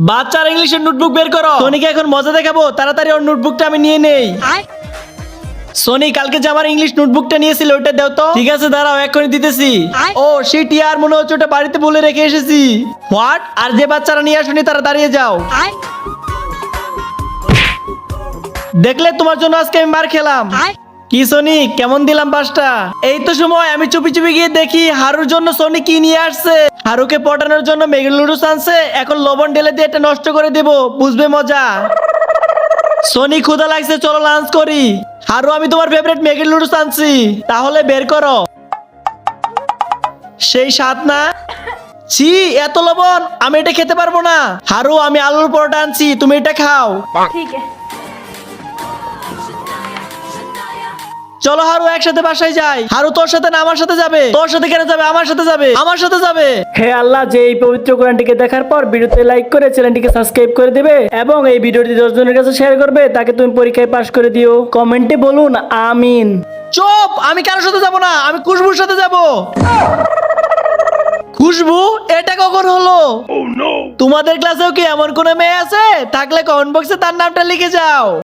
বাচ্চার ইংলিশের নোটবুক বের করো। সোনিকে এখন মজা দেখাবো, তাড়াতাড়ি ওর নোটবুকটা আমি নিয়ে নেই। সোনি, কালকে যে আমার ইংলিশ নোটবুকটা নিয়েছিল ওটা দাও তো। ঠিক আছে, দাঁড়াও, এক্ষুনি দিতেছি। ও শিট ইয়ার, মনে হচ্ছে ওটা বাড়িতে বলে রেখে এসেছি। হোয়াট? আর যে বাচ্চারা নিয়ে আসেনি তারা দাঁড়িয়ে যাও। দেখলে, তোমার জন্য আজকে আমি মার খেলাম। কি সোনি, কেমন দিলাম পাঁচটা? এই তো সময় আমি চুপি চুপি গিয়ে দেখি হারুর জন্য সোনি কি নিয়ে আসছে। হারুকে পটানোর জন্য ম্যাগি নুডলস আনছে। এখন লবণ ঢেলে দিয়ে এটা নষ্ট করে দেব, বুঝবে মজা। সোনি, ক্ষুধা লাগছে, চলো লাঞ্চ করি। হারু, আমি তোমার ফেভারিট ম্যাগি নুডলস আনছি, তাহলে বের করো। সেই স্বাদ না? ছি, এত লবণ, আমি এটা খেতে পারবো না। হারু, আমি আলুর পরোটা আনছি, তুমি এটা খাও। ठीक है। চলো হারু, একসাথে বাসায় যাই। হারু, তোর সাথে না আমার সাথে যাবে? তোর সাথে কেন যাবে? আমার সাথে যাবে, আমার সাথে যাবে। হে আল্লাহ, যে এই পবিত্র কোরআনটিকে দেখার পর ভিডিওতে লাইক করে চ্যানেলটিকে সাবস্ক্রাইব করে দেবে এবং এই ভিডিওটি 10 জনের কাছে শেয়ার করবে, তাকে তুমি পরীক্ষায় পাশ করে দিও। কমেন্টে বলুন আমিন। চুপ, আমি কারোর সাথে যাব না, আমি খুশবুর সাথে যাব। খুশবু, এটা কখন হলো? তোমাদের ক্লাসেও কি এমন কোন মেয়ে আছে? থাকলে কমেন্ট বক্সে তার নামটা লিখে যাও।